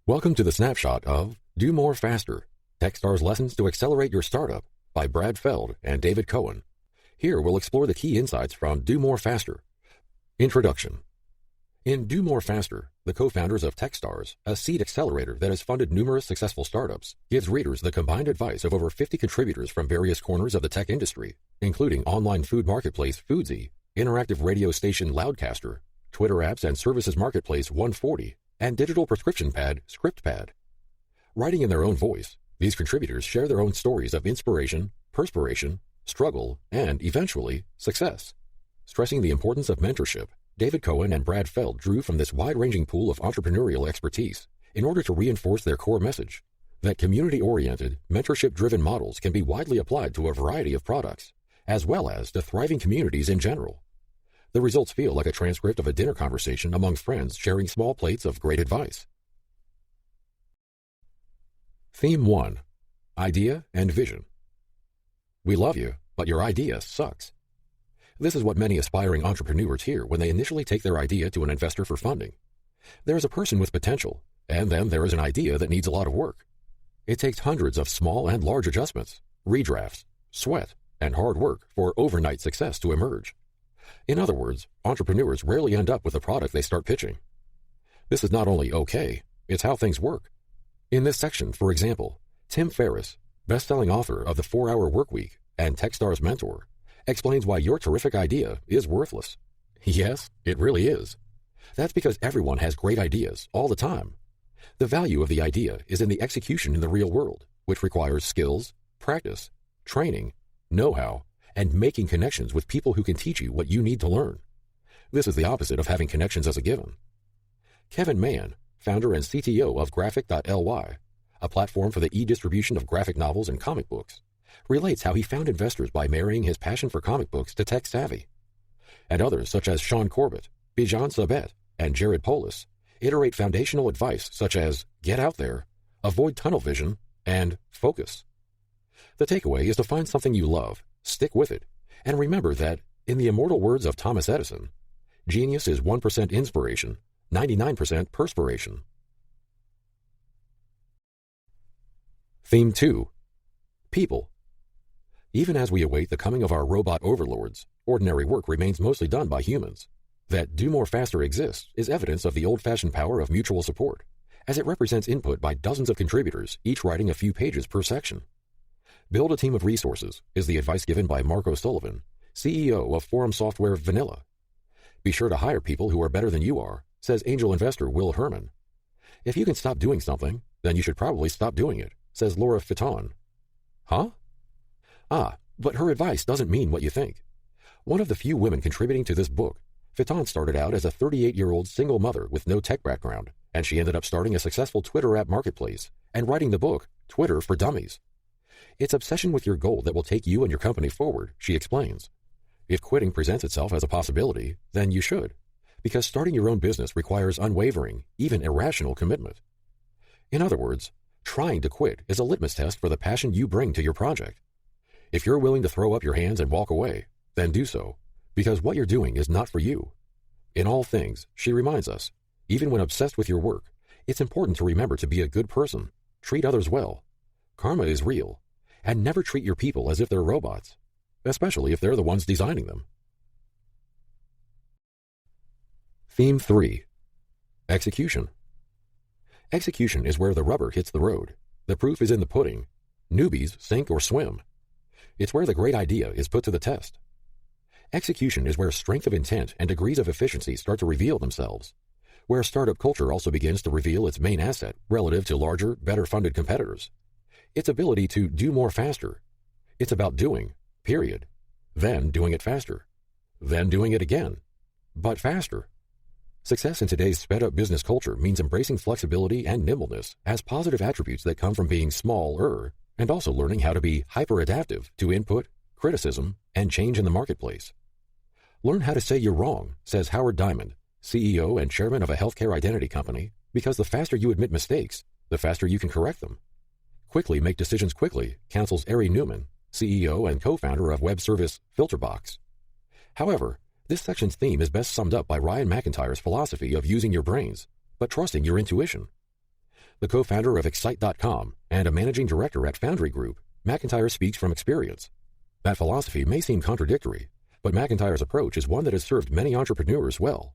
Welcome to the snapshot of Do More Faster, TechStars Lessons to Accelerate Your Startup by Brad Feld and David Cohen. Here we'll explore the key insights from Do More Faster. Introduction. In Do More Faster, the co-founders of TechStars, a seed accelerator that has funded numerous successful startups, gives readers the combined advice of over 50 contributors from various corners of the tech industry, including online food marketplace Foodsy, interactive radio station Loudcaster, Twitter apps and services marketplace 140, and digital prescription pad ScriptPad. Writing in their own voice, these contributors share their own stories of inspiration, perspiration, struggle, and, eventually, success. Stressing the importance of mentorship, David Cohen and Brad Feld drew from this wide-ranging pool of entrepreneurial expertise in order to reinforce their core message, that community-oriented, mentorship-driven models can be widely applied to a variety of products, as well as to thriving communities in general. The results feel like a transcript of a dinner conversation among friends sharing small plates of great advice. Theme 1. Idea and Vision. We love you, but your idea sucks. This is what many aspiring entrepreneurs hear when they initially take their idea to an investor for funding. There is a person with potential, and then there is an idea that needs a lot of work. It takes hundreds of small and large adjustments, redrafts, sweat, and hard work for overnight success to emerge. In other words, entrepreneurs rarely end up with a product they start pitching. This is not only okay, it's how things work. In this section, for example, Tim Ferriss, best-selling author of The 4-Hour Workweek and TechStars mentor, explains why your terrific idea is worthless. Yes, it really is. That's because everyone has great ideas all the time. The value of the idea is in the execution in the real world, which requires skills, practice, training, know-how, and making connections with people who can teach you what you need to learn. This is the opposite of having connections as a given. Kevin Mann, founder and CTO of Graphic.ly, a platform for the e-distribution of graphic novels and comic books, relates how he found investors by marrying his passion for comic books to tech savvy. And others such as Sean Corbett, Bijan Sabet, and Jared Polis iterate foundational advice such as get out there, avoid tunnel vision, and focus. The takeaway is to find something you love, stick with it, and remember that, in the immortal words of Thomas Edison, genius is 1% inspiration, 99% perspiration. Theme 2. People. Even as we await the coming of our robot overlords, ordinary work remains mostly done by humans. That Do More Faster exists is evidence of the old-fashioned power of mutual support, as it represents input by dozens of contributors, each writing a few pages per section. Build a team of resources is the advice given by Marco Sullivan, CEO of forum software Vanilla. Be sure to hire people who are better than you are, says angel investor Will Herman. If you can stop doing something, then you should probably stop doing it, says Laura Fitton. Huh? But her advice doesn't mean what you think. One of the few women contributing to this book, Fitton started out as a 38-year-old single mother with no tech background, and she ended up starting a successful Twitter app marketplace and writing the book, Twitter for Dummies. It's obsession with your goal that will take you and your company forward, she explains. If quitting presents itself as a possibility, then you should, because starting your own business requires unwavering, even irrational commitment. In other words, trying to quit is a litmus test for the passion you bring to your project. If you're willing to throw up your hands and walk away, then do so, because what you're doing is not for you. In all things, she reminds us, even when obsessed with your work, it's important to remember to be a good person, treat others well. Karma is real, and never treat your people as if they're robots, especially if they're the ones designing them. Theme 3. Execution. Execution is where the rubber hits the road. The proof is in the pudding. Newbies sink or swim. It's where the great idea is put to the test. Execution is where strength of intent and degrees of efficiency start to reveal themselves, where startup culture also begins to reveal its main asset relative to larger, better-funded competitors. Its ability to do more faster. It's about doing, period. Then doing it faster. Then doing it again, but faster. Success in today's sped-up business culture means embracing flexibility and nimbleness as positive attributes that come from being smaller and also learning how to be hyper-adaptive to input, criticism, and change in the marketplace. Learn how to say you're wrong, says Howard Diamond, CEO and chairman of a healthcare identity company, because the faster you admit mistakes, the faster you can correct them. Quickly make decisions quickly, counsels Ari Newman, CEO and co-founder of web service FilterBox. However, this section's theme is best summed up by Ryan McIntyre's philosophy of using your brains, but trusting your intuition. The co-founder of Excite.com and a managing director at Foundry Group, McIntyre speaks from experience. That philosophy may seem contradictory, but McIntyre's approach is one that has served many entrepreneurs well.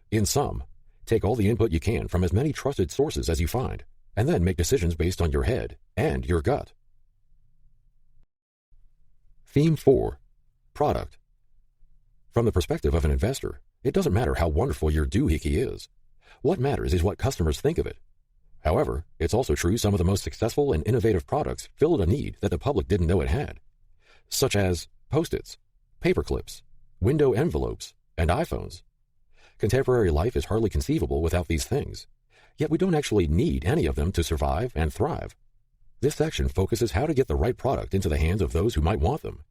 In sum, take all the input you can from as many trusted sources as you find, and then make decisions based on your head and your gut. Theme 4. Product. From the perspective of an investor, it doesn't matter how wonderful your doohickey is. What matters is what customers think of it. However, it's also true some of the most successful and innovative products filled a need that the public didn't know it had, such as Post-its, paper clips, window envelopes, and iPhones. Contemporary life is hardly conceivable without these things, yet we don't actually need any of them to survive and thrive. This section focuses how to get the right product into the hands of those who might want them,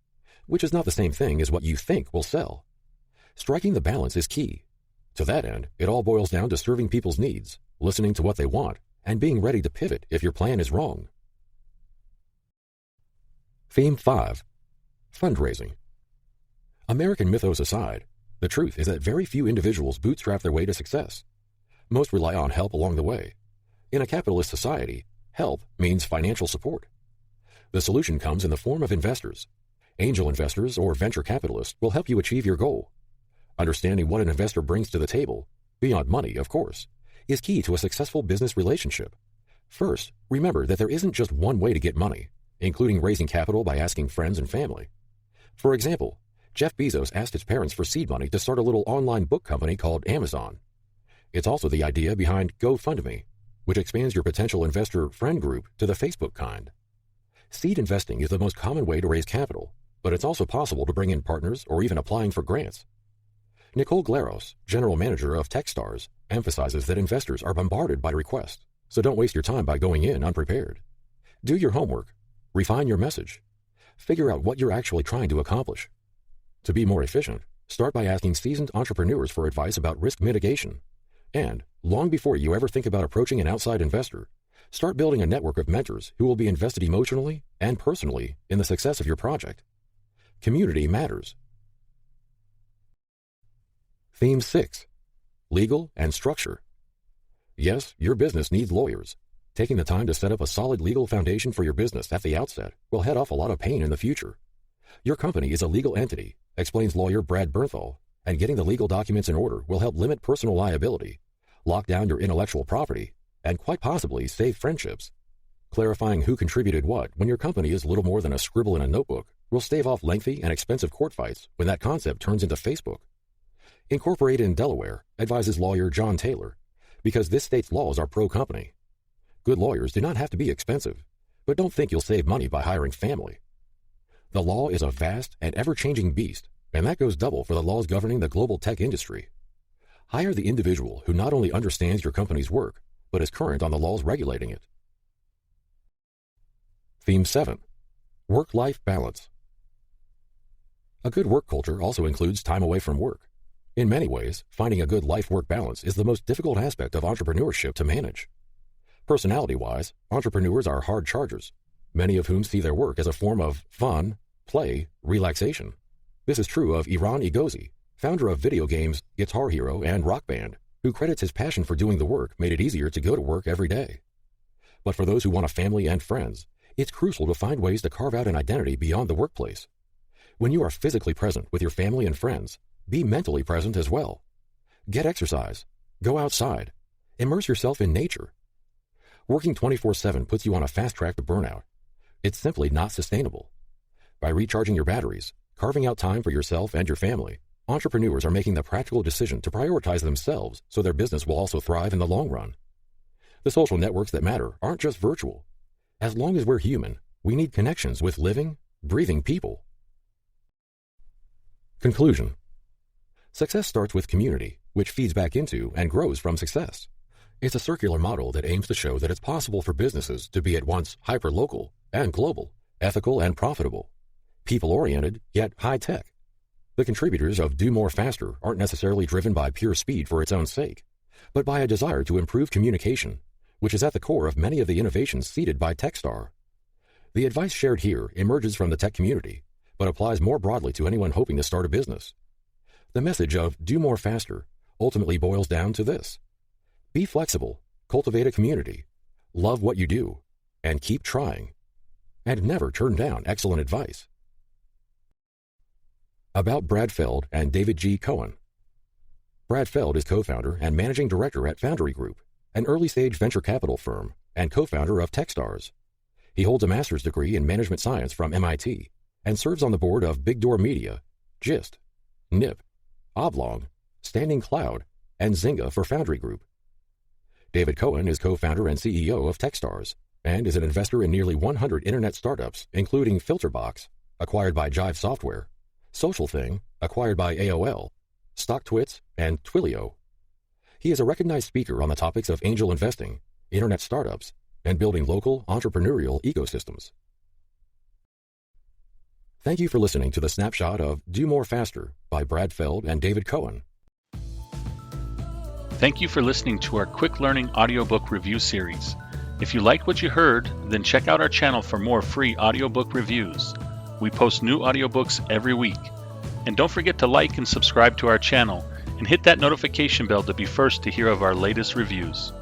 which is not the same thing as what you think will sell. Striking the balance is key. To that end, it all boils down to serving people's needs, listening to what they want, and being ready to pivot if your plan is wrong. Theme 5. Fundraising. American mythos aside, the truth is that very few individuals bootstrap their way to success. Most rely on help along the way. In a capitalist society, help means financial support. The solution comes in the form of investors. Angel investors or venture capitalists will help you achieve your goal. Understanding what an investor brings to the table, beyond money, of course, is key to a successful business relationship. First, remember that there isn't just one way to get money, including raising capital by asking friends and family. For example, Jeff Bezos asked his parents for seed money to start a little online book company called Amazon. It's also the idea behind GoFundMe, which expands your potential investor friend group to the Facebook kind. Seed investing is the most common way to raise capital, but it's also possible to bring in partners or even applying for grants. Nicole Glaros, general manager of TechStars, emphasizes that investors are bombarded by requests, so don't waste your time by going in unprepared. Do your homework, refine your message, figure out what you're actually trying to accomplish. To be more efficient, start by asking seasoned entrepreneurs for advice about risk mitigation. And, long before you ever think about approaching an outside investor, start building a network of mentors who will be invested emotionally and personally in the success of your project. Community matters. Theme 6. Legal and structure. Yes, your business needs lawyers. Taking the time to set up a solid legal foundation for your business at the outset will head off a lot of pain in the future. Your company is a legal entity, explains lawyer Brad Bernthal, and getting the legal documents in order will help limit personal liability, lock down your intellectual property, and quite possibly save friendships. Clarifying who contributed what when your company is little more than a scribble in a notebook will stave off lengthy and expensive court fights when that concept turns into Facebook. Incorporated in Delaware, advises lawyer John Taylor, because this state's laws are pro-company. Good lawyers do not have to be expensive, but don't think you'll save money by hiring family. The law is a vast and ever-changing beast, and that goes double for the laws governing the global tech industry. Hire the individual who not only understands your company's work, but is current on the laws regulating it. Theme 7. Work-life balance. A good work culture also includes time away from work. In many ways, finding a good life-work balance is the most difficult aspect of entrepreneurship to manage. Personality-wise, entrepreneurs are hard chargers, many of whom see their work as a form of fun, play, relaxation. This is true of Iran Egozi, founder of video games Guitar Hero and Rock Band, who credits his passion for doing the work made it easier to go to work every day. But for those who want a family and friends, it's crucial to find ways to carve out an identity beyond the workplace. When you are physically present with your family and friends, be mentally present as well. Get exercise. Go outside. Immerse yourself in nature. Working 24/7 puts you on a fast track to burnout. It's simply not sustainable. By recharging your batteries, carving out time for yourself and your family, entrepreneurs are making the practical decision to prioritize themselves so their business will also thrive in the long run. The social networks that matter aren't just virtual. As long as we're human, we need connections with living, breathing people. Conclusion. Success starts with community, which feeds back into and grows from success. It's a circular model that aims to show that it's possible for businesses to be at once hyper-local and global, ethical and profitable, people-oriented yet high-tech. The contributors of Do More Faster aren't necessarily driven by pure speed for its own sake, but by a desire to improve communication, which is at the core of many of the innovations seeded by TechStar. The advice shared here emerges from the tech community, but applies more broadly to anyone hoping to start a business. The message of Do More Faster ultimately boils down to this: be flexible, cultivate a community, love what you do, and keep trying, and never turn down excellent advice. About Brad Feld and David G. Cohen. Brad Feld is co-founder and managing director at Foundry Group, an early-stage venture capital firm, and co-founder of TechStars. He holds a master's degree in management science from MIT and serves on the board of Big Door Media, Gist, Nip, Oblong, Standing Cloud, and Zynga for Foundry Group. David Cohen is co-founder and CEO of TechStars and is an investor in nearly 100 internet startups, including Filterbox, acquired by Jive Software, Social Thing, acquired by AOL, StockTwits, and Twilio. He is a recognized speaker on the topics of angel investing, internet startups, and building local entrepreneurial ecosystems. Thank you for listening to the snapshot of Do More Faster by Brad Feld and David Cohen. Thank you for listening to our quick learning audiobook review series. If you liked what you heard, then check out our channel for more free audiobook reviews. We post new audiobooks every week. And don't forget to like and subscribe to our channel and hit that notification bell to be first to hear of our latest reviews.